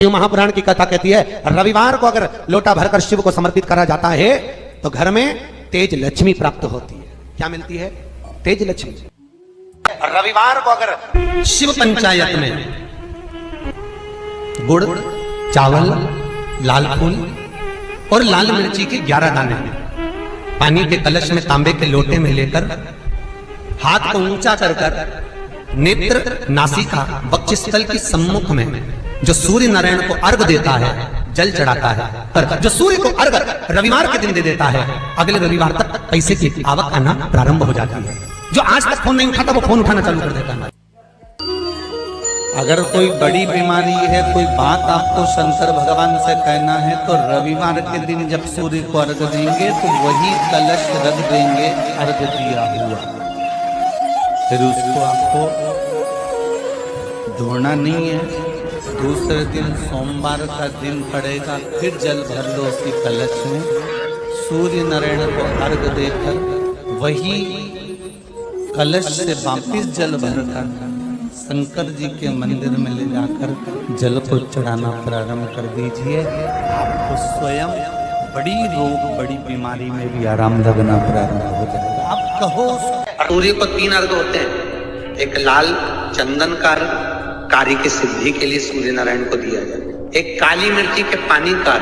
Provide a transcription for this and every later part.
महापुराण की कथा कहती है रविवार को अगर लोटा भरकर शिव को समर्पित करा जाता है तो घर में तेज लक्ष्मी प्राप्त होती है। क्या मिलती है? तेज लक्ष्मी। रविवार को अगर शिव पंचायत में गुड़, चावल, लाल फूल और लाल मिर्ची के 11 दाने पानी के कलश में तांबे के लोटे में लेकर हाथ को ऊंचा कर नेत्र, नासिका, वक्षस्थल के सम्मुख में जो सूर्य नारायण को अर्घ देता है, जल चढ़ाता है, पर जो सूर्य को अर्घ रविवार के दिन दे देता है, अगले रविवार तक पैसे की आवक आना प्रारंभ हो जाती है। जो आज तक फोन नहीं उठाता वो फोन उठाना चालू कर देता है। अगर कोई बड़ी बीमारी है, कोई बात आपको शंकर भगवान से कहना है, तो रविवार के दिन जब सूर्य को अर्घ देंगे तो वही कलश रख देंगे अर्घ दिया हुआ, फिर उसको आपको धोना नहीं है। दूसरे दिन सोमवार का दिन पड़ेगा, फिर जल भर लो उसी कलश में, सूर्य नारायण को अर्घ देकर वही कलश से वापिस जल भरकर शंकर जी के मंदिर में ले जाकर जल को चढ़ाना प्रारंभ कर दीजिए। आपको स्वयं बड़ी रोग, बड़ी बीमारी में भी आराम लगना प्रारंभ हो जाएगा। आप कहो। सूर्य को 3 अर्घ होते हैं। एक लाल चंदन का कार्य की सिद्धि के लिए सूर्य नारायण को दिया जाए। एक काली मिर्ची के पानी का,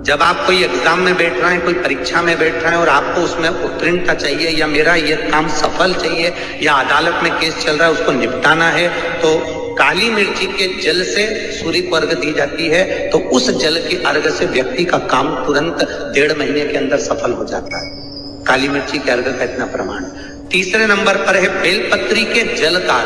जब आप कोई एग्जाम में बैठ रहे हैं, कोई परीक्षा में बैठ रहे हैं और आपको उसमें उत्तीर्णता चाहिए, या मेरा ये काम सफल चाहिए, या अदालत में केस चल रहा है उसको निपटाना है, तो काली मिर्ची के जल से सूर्य को अर्घ दी जाती है। तो उस जल के अर्घ से व्यक्ति का काम तुरंत 1.5 महीने के अंदर सफल हो जाता है। काली मिर्ची के अर्घ का इतना प्रमाण। तीसरे नंबर पर है बेलपत्री के जल का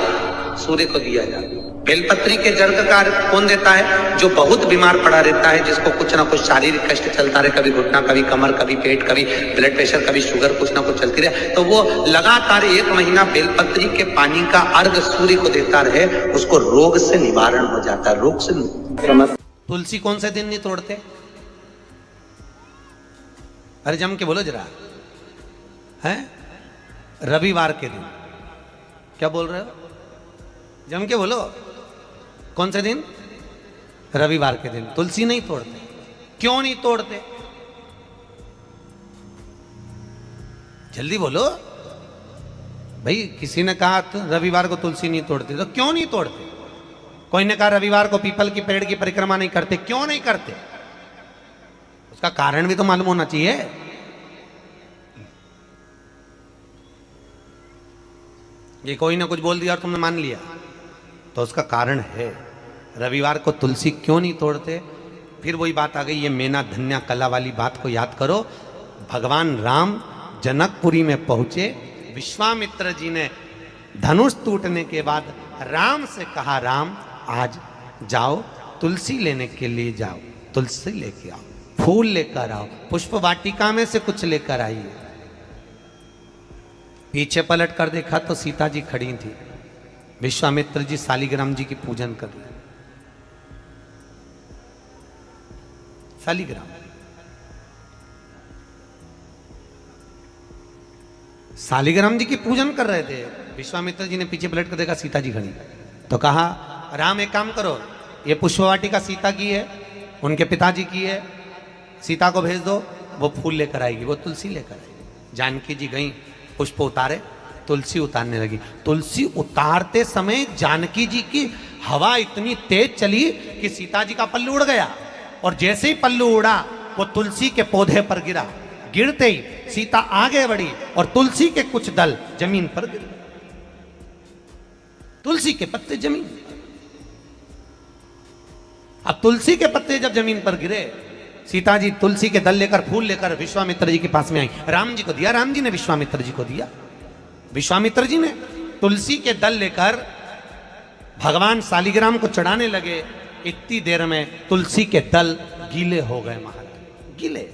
सूर्य को दिया जाता है। बेलपत्री के जल का कौन देता है? जो बहुत बीमार पड़ा रहता है, जिसको कुछ ना कुछ शारीरिक कष्ट चलता रहे, कभी घुटना, कभी कमर, कभी पेट, कभी ब्लड प्रेशर, कभी शुगर, कुछ ना कुछ चलती रहे, तो वो लगातार 1 महीना बेलपत्री के पानी का अर्घ सूर्य को देता रहे, उसको रोग से निवारण हो जाता है। रोग से तुलसी कौन से दिन नहीं तोड़ते? अरे जम के बोलो जरा। है रविवार के दिन। क्या बोल रहे हो? जम के बोलो। कौन से दिन? रविवार के दिन तुलसी नहीं तोड़ते। क्यों नहीं तोड़ते? जल्दी बोलो भाई। किसी ने कहा तो रविवार को तुलसी नहीं तोड़ते, तो क्यों नहीं तोड़ते? कोई ने कहा रविवार को पीपल की पेड़ की परिक्रमा नहीं करते। क्यों नहीं करते? उसका कारण भी तो मालूम होना चाहिए। ये कोई ना कुछ बोल दिया और तुमने मान लिया, तो उसका कारण है। रविवार को तुलसी क्यों नहीं तोड़ते? फिर वही बात आ गई, ये मेना धन्या कला वाली बात को याद करो। भगवान राम जनकपुरी में पहुंचे, विश्वामित्र जी ने धनुष टूटने के बाद राम से कहा, राम आज जाओ तुलसी लेने के लिए जाओ, तुलसी लेके आओ, फूल लेकर आओ, पुष्प वाटिका में से कुछ लेकर आइए। पीछे पलट कर देखा तो सीता जी खड़ी थी। विश्वामित्र जी शालिग्राम जी की पूजन कर रहे। शालिग्राम जी की पूजन कर रहे थे। विश्वामित्र जी ने पीछे पलट कर देखा, सीता जी खड़ी, तो कहा, राम एक काम करो, ये पुष्पवाटिका सीता की है, उनके पिताजी की है, सीता को भेज दो, वो फूल लेकर आएगी, वो तुलसी लेकर आएगी। जानकी जी गई, पुष्प उतारे, तुलसी उतारने लगी। तुलसी उतारते समय जानकी जी की हवा इतनी तेज चली कि सीता जी का पल्लू उड़ गया, और जैसे ही पल्लू उड़ा वो तुलसी के पौधे पर गिरा। गिरते ही सीता आगे बढ़ी और तुलसी के कुछ दल जमीन पर गिरे। तुलसी के पत्ते जमीन। अब तुलसी के पत्ते जब जमीन पर गिरे, सीता जी तुलसी के दल लेकर, फूल लेकर विश्वामित्र जी के पास में आई। राम जी को दिया, राम जी ने विश्वामित्र जी को दिया। विश्वामित्र जी ने तुलसी के दल लेकर भगवान शालिग्राम को चढ़ाने लगे। इतनी देर में तुलसी के दल गीले हो गए, महाराज गीले।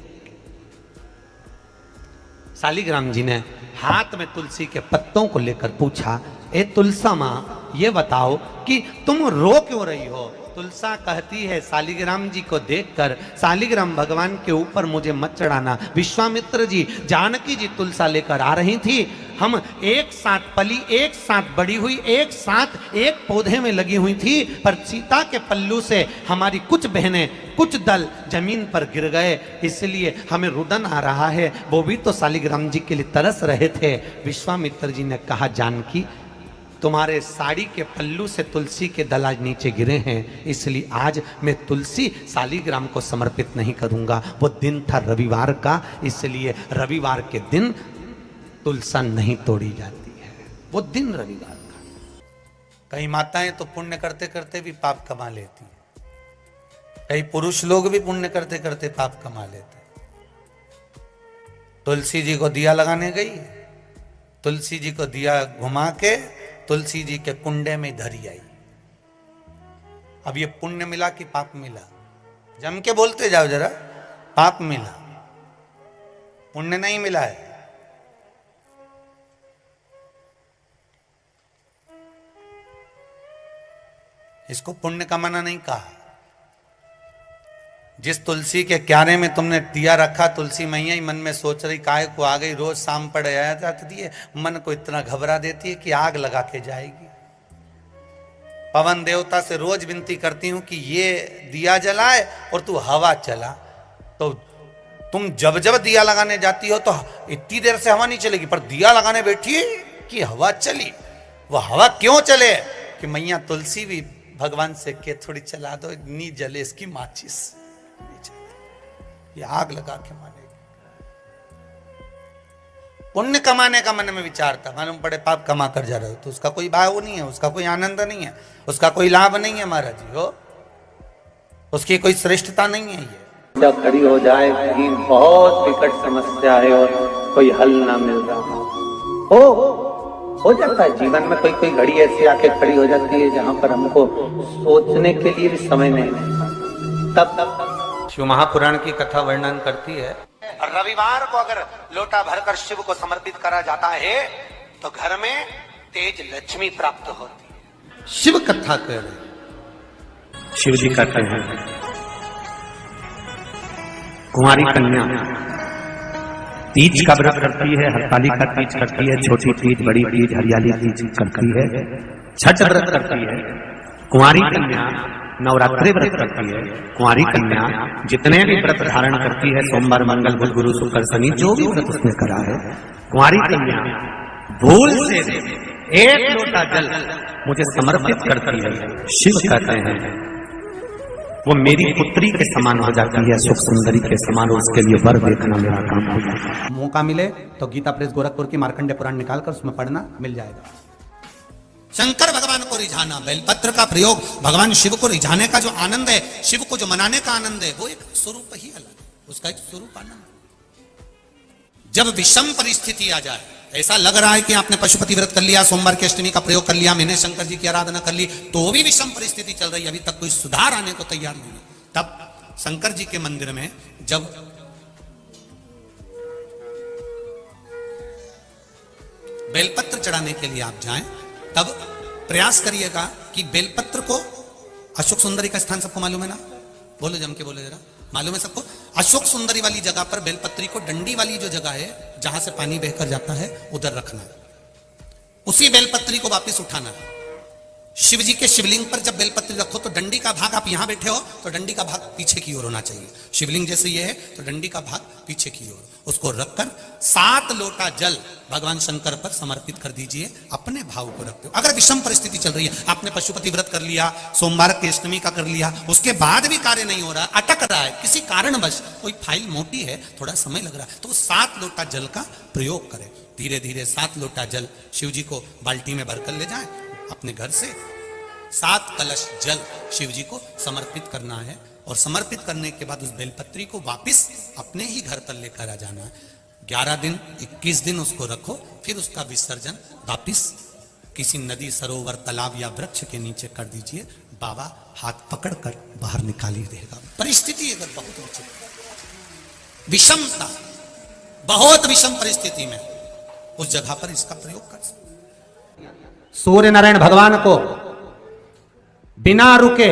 शालिग्राम जी ने हाथ में तुलसी के पत्तों को लेकर पूछा, ए तुलसा मां, ये बताओ कि तुम रो क्यों रही हो? तुलसा कहती है शालिग्राम जी को देखकर, शालिग्राम भगवान के ऊपर मुझे मत चढ़ाना। विश्वामित्र जी, जानकी जी तुलसा लेकर आ रही थी, हम एक साथ पली, एक साथ बड़ी हुई, एक साथ एक पौधे में लगी हुई थी, पर सीता के पल्लू से हमारी कुछ बहनें, कुछ दल जमीन पर गिर गए, इसलिए हमें रुदन आ रहा है। वो भी तो शालिग्राम जी के लिए तरस रहे थे। विश्वामित्र जी ने कहा, जानकी तुम्हारे साड़ी के पल्लू से तुलसी के दल आज नीचे गिरे हैं, इसलिए आज मैं तुलसी शालिग्राम को समर्पित नहीं करूंगा। वो दिन था रविवार का, इसलिए रविवार के दिन तुलसा नहीं तोड़ी जाती है, वो दिन रविवार का। कई माताएं तो पुण्य करते करते भी पाप कमा लेती हैं, कई पुरुष लोग भी पुण्य करते करते पाप कमा लेते हैं। तुलसी जी को दिया लगाने गई, तुलसी जी को दिया घुमा के तुलसी जी के कुंडे में धरी आई। अब ये पुण्य मिला कि पाप मिला? जम के बोलते जाओ जरा, पाप मिला, पुण्य नहीं मिला है। इसको पुण्य कमाना नहीं कहा। जिस तुलसी के क्यारे में तुमने दिया रखा, तुलसी मैया ही मन में सोच रही काय को आ गई, रोज शाम पड़ आया जाती है, मन को इतना घबरा देती है कि आग लगा के जाएगी। पवन देवता से रोज विनती करती हूं कि ये दिया जलाए और तू हवा चला। तो तुम जब जब दिया लगाने जाती हो तो इतनी देर से हवा नहीं चलेगी, पर दिया लगाने बैठी कि हवा चली। वह हवा क्यों चले कि मैया तुलसी भी भगवान से के थोड़ी चला दो, नी जले इसकी माचिस, ये आग लगा के मानेगी। पुण्य कमाने का मन में विचार था, मालूम पड़े पाप कमा कर जा रहे हो तो उसका कोई भाव नहीं है, उसका कोई आनंद नहीं है, उसका कोई लाभ नहीं है महाराज जी हो, उसकी कोई श्रेष्ठता नहीं है। ये जब खड़ी हो जाए कहीं बहुत विकट समस्या है और कोई हल ना मिल रहा हो जाता है जीवन में, कोई कोई घड़ी ऐसी आके खड़ी हो जाती है जहां पर हमको सोचने के लिए भी समय नहीं मिलता। तब शिव महापुराण की कथा वर्णन करती है, रविवार को अगर लोटा भरकर शिव को समर्पित करा जाता है तो घर में तेज लक्ष्मी प्राप्त होती है। शिव कथा कर रहे, शिव जी कहते हैं, कुंवारी कन्या तीज का व्रत करती है, हरतालिका तीज करती है, छोटी तीज, बड़ी तीज, हरियाली तीज करती है, छठ व्रत करती है। कुंवारी कन्या नवरात्रि व्रत करती है। कुंवारी कन्या जितने भी व्रत धारण करती है, सोमवार, मंगल, बुध, गुरु, शुक्र, शनि, जो भी व्रत उसने करा है, कुंवारी कन्या भूल से एक लोटा जल मुझे समर्पित करती है। शिव कहते हैं वो मेरी पुत्री के समान हो जाती है, सुख सुंदरी के समान, उसके लिए वर देखना मेरा काम हो जाता है। मौका मिले तो गीता प्रेस गोरखपुर की मार्कंडे पुराण निकालकर उसमें पढ़ना मिल जाएगा। शंकर भगवान को रिझाना, बेलपत्र का प्रयोग भगवान शिव को रिझाने का जो आनंद है, शिव को जो मनाने का आनंद है, वो एक स्वरूप ही अलग है, उसका एक स्वरूप आनंद। जब विषम परिस्थिति आ जाए, ऐसा लग रहा है कि आपने पशुपति व्रत कर लिया, सोमवार की अष्टमी का प्रयोग कर लिया, मैंने शंकर जी की आराधना कर ली, तो भी विषम परिस्थिति चल रही है, अभी तक कोई सुधार आने को तैयार नहीं है, तब शंकर जी के मंदिर में जब बेलपत्र चढ़ाने के लिए आप जाएं, तब प्रयास करिएगा कि बेलपत्र को, अशोक सुंदरी का स्थान सबको मालूम है ना, बोलो जम के बोलो जरा, मालूम है सबको? अशोक सुंदरी वाली जगह पर बेलपत्री को, डंडी वाली जो जगह है जहां से पानी बहकर जाता है, उधर रखना है। उसी बेलपत्री को वापस उठाना है। शिव जी के शिवलिंग पर जब बेलपत्री रखो तो डंडी का भाग, आप यहां बैठे हो तो डंडी का भाग पीछे की ओर होना चाहिए। शिवलिंग जैसे ये है तो डंडी का भाग पीछे की ओर, उसको रखकर 7 लोटा जल भगवान शंकर पर समर्पित कर दीजिए, अपने भाव को रखते हो। अगर विषम परिस्थिति चल रही है, आपने पशुपति व्रत कर लिया, सोमवार की अष्टमी का कर लिया, उसके बाद भी कार्य नहीं हो रहा, अटक रहा है, किसी कारणवश कोई फाइल मोटी है, थोड़ा समय लग रहा है, तो 7 लोटा जल का प्रयोग करें। धीरे धीरे 7 लोटा जल शिव जी को बाल्टी में भरकर ले जाएं, अपने घर से 7 कलश जल शिव जी को समर्पित करना है, और समर्पित करने के बाद उस बेलपत्री को वापस अपने ही घर पर लेकर आ जाना है। 11 दिन 21 दिन उसको रखो, फिर उसका विसर्जन वापिस किसी नदी, सरोवर, तालाब या वृक्ष के नीचे कर दीजिए। बाबा हाथ पकड़कर बाहर निकाल ही देगा। परिस्थिति अगर बहुत विषमता, बहुत विषम परिस्थिति में उस जगह पर इसका प्रयोग कर सकते। सूर्य नारायण भगवान को बिना रुके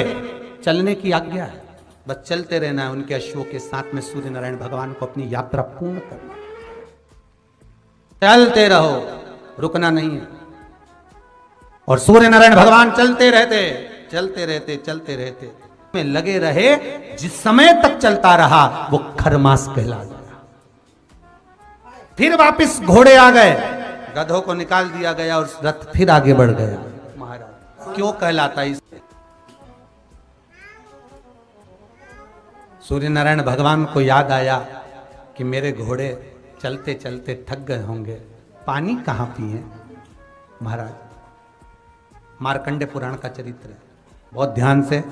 चलने की आज्ञा है, बस चलते रहना है उनके अश्वों के साथ में सूर्य नारायण भगवान को अपनी यात्रा पूर्ण करना, चलते रहो, रुकना नहीं है। और सूर्य नारायण भगवान चलते रहते चलते रहते चलते रहते में लगे रहे, जिस समय तक चलता रहा वो खरमास कहला गया। फिर वापिस घोड़े आ गए, गधों को निकाल दिया गया और रथ फिर आगे बढ़ गया। महाराज क्यों कहलाता है? सूर्य नारायण भगवान को याद आया कि मेरे घोड़े चलते चलते थक गए होंगे, पानी कहां पिए। महाराज मार्कंडे पुराण का चरित्र है, बहुत ध्यान से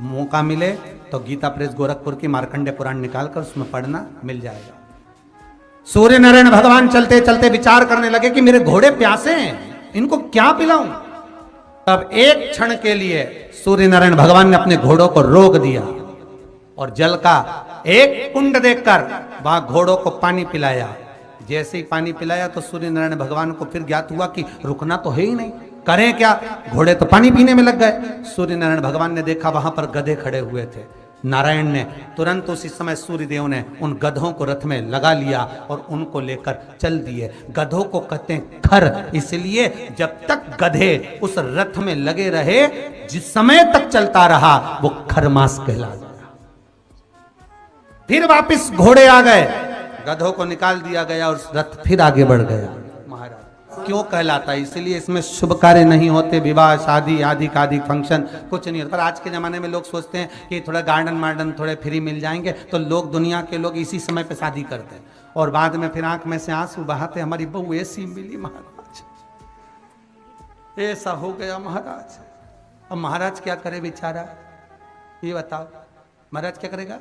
मौका मिले तो गीता प्रेस गोरखपुर की मार्कंडे पुराण निकालकर उसमें पढ़ना, मिल जाएगा। सूर्य नारायण भगवान चलते चलते विचार करने लगे कि मेरे घोड़े प्यासे हैं, इनको क्या पिलाऊं। तब एक क्षण के लिए सूर्य नारायण भगवान ने अपने घोड़ों को रोक दिया और जल का एक कुंड देखकर वहां घोड़ों को पानी पिलाया। जैसे ही पानी पिलाया तो सूर्य नारायण भगवान को फिर ज्ञात हुआ कि रुकना तो है ही नहीं, करें क्या, घोड़े तो पानी पीने में लग गए। सूर्य नारायण भगवान ने देखा वहां पर गधे खड़े हुए थे। नारायण ने तुरंत उसी समय सूर्यदेव ने उन गधों को रथ में लगा लिया और उनको लेकर चल दिए। गधों को कहते हैं खर, इसलिए जब तक गधे उस रथ में लगे रहे, जिस समय तक चलता रहा वो खरमास कहला गया। फिर वापिस घोड़े आ गए, गधों को निकाल दिया गया और रथ फिर आगे बढ़ गया। महाराज क्यों कहलाता है? इसलिए इसमें शुभ कार्य नहीं होते, विवाह शादी आदि आदि फंक्शन कुछ नहीं होता। पर आज के जमाने में लोग सोचते हैं कि थोड़ा गार्डन वार्डन थोड़े फ्री मिल जाएंगे तो लोग, दुनिया के लोग इसी समय पे शादी करते हैं और बाद में फिर आंख में से आंसू बहाते, हमारी बहू ऐसी मिली महाराज, ऐसा हो गया महाराज। अब महाराज क्या करे बेचारा, ये बताओ महाराज क्या करेगा?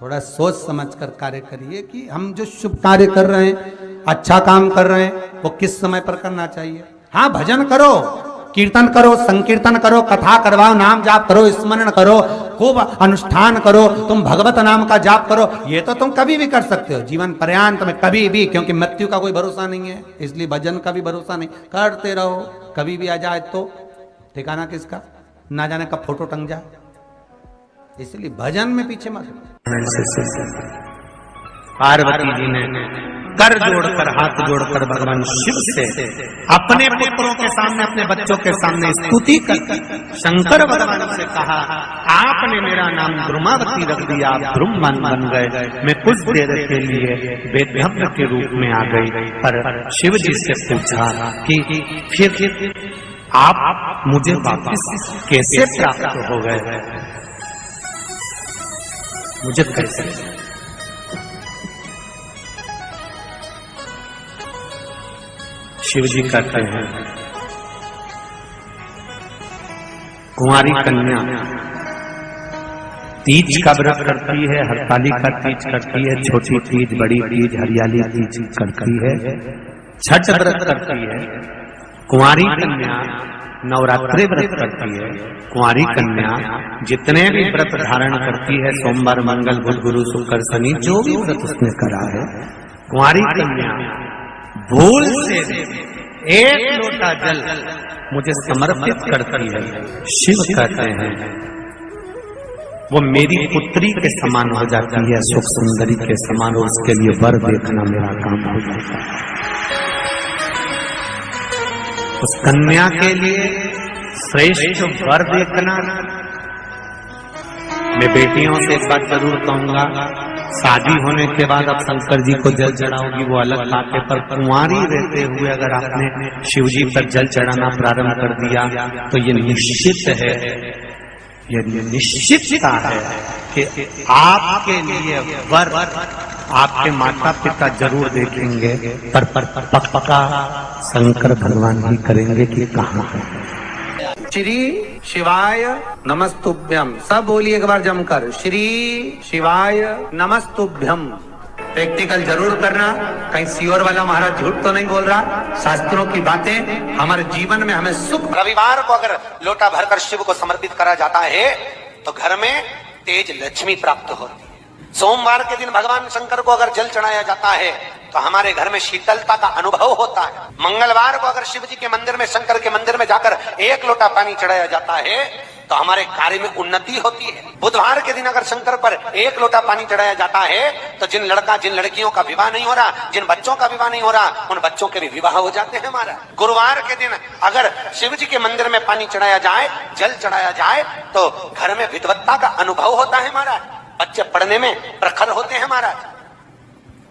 थोड़ा सोच समझ कर कार्य करिए कि हम जो शुभ कार्य कर रहे हैं, अच्छा काम कर रहे हैं, वो किस समय पर करना चाहिए। हाँ, भजन करो, कीर्तन करो, संकीर्तन करो, कथा करवाओ, नाम जाप करो, स्मरण करो, खूब अनुष्ठान करो, तुम भगवत नाम का जाप करो, ये तो तुम कभी भी कर सकते हो जीवन पर्यांत में, कभी भी, क्योंकि मृत्यु का कोई भरोसा नहीं है, इसलिए भजन का भी भरोसा नहीं। करते रहो, कभी भी आ जाए तो ठिकाना किसका, ना जाने कब फोटो टंग जाए, इसलिए भजन में पीछे मत। पार्वती जी ने कर जोड़कर, हाथ जोड़कर भगवान शिव से अपने पुत्रों के सामने, अपने बच्चों के सामने स्तुति कर शंकर भगवान से कहा, आपने मेरा नाम द्रुमावती रख दिया, आप द्रुमन बन गए, मैं कुछ देर के लिए वेदभ्रम के रूप में आ गई। पर शिव जी से पूछा कि फिर आप मुझे वापस कैसे प्राप्त हो गए, मुझे कैसे? शिव जी कहते हैं, कुंवारी कन्या तीज का व्रत करती है, हरतालिका तीज करती है, छोटी तीज, बड़ी तीज, हरियाली तीज करती है, छठ व्रत करती है। कुंवारी कन्या नवरात्रि व्रत करती है। कुंवारी कन्या जितने भी व्रत धारण करती है, सोमवार, मंगल, बुध, गुरु, शुक्र, शनि, जो भी व्रत उसने करा है, कुंवारी कन्या भूल से एक लोटा जल मुझे समर्पित करती है। शिव कहते हैं वो मेरी पुत्री के समान हो जाती है, सुख सुंदरी के समान, और उसके लिए वर देखना मेरा काम हो जाता है। उस कन्या के लिए श्रेष्ठ वर देखना। मैं बेटियों से एक बात जरूर कहूंगा, शादी होने के बाद अब शंकर जी को जल चढ़ाओगी वो अलग बात है, पर कुंवारी रहते हुए अगर आपने शिव जी पर जल चढ़ाना प्रारंभ कर दिया तो ये निश्चित है, ये निश्चितता है कि आपके लिए वर आपके माता पिता जरूर देखेंगे, पर पक्का शंकर भगवान ही करेंगे कि कहाँ है। श्री शिवाय नमस्तुभ्यम, सब बोलिए एक बार जमकर, श्री शिवाय नमस्तुभ्यम। प्रैक्टिकल जरूर करना, कहीं सियोर वाला महाराज झूठ तो नहीं बोल रहा। शास्त्रों की बातें हमारे जीवन में हमें सुख। रविवार को अगर लोटा भरकर शिव को समर्पित करा जाता है तो घर में तेज लक्ष्मी प्राप्त होती है। सोमवार के दिन भगवान शंकर को अगर जल चढ़ाया जाता है तो हमारे घर में शीतलता का अनुभव होता है। मंगलवार को अगर शिव जी के मंदिर में, शंकर के मंदिर में जाकर 1 लोटा पानी चढ़ाया जाता है तो हमारे कार्य में उन्नति होती है। बुधवार के दिन अगर शंकर पर 1 लोटा पानी चढ़ाया जाता है तो जिन लड़कियों का विवाह नहीं हो रहा, जिन बच्चों का विवाह नहीं हो रहा, उन बच्चों के भी विवाह हो जाते हैं हमारा। गुरुवार के दिन अगर शिव जी के मंदिर में पानी चढ़ाया जाए, जल चढ़ाया जाए तो घर में विद्वत्ता का अनुभव होता है हमारा, बच्चे पढ़ने में प्रखर होते हैं महाराज।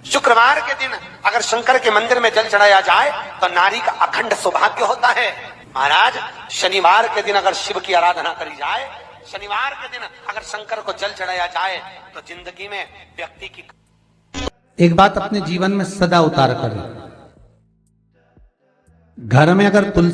शुक्रवार के दिन अगर शंकर के मंदिर में जल चढ़ाया जाए तो नारी का अखंड सौभाग्य होता है महाराज। शनिवार के दिन अगर शिव की आराधना करी जाए, शनिवार के दिन अगर शंकर को जल चढ़ाया जाए तो जिंदगी में व्यक्ति की एक बात अपने जीवन में सदा उतार करें, घर में अगर तुलसी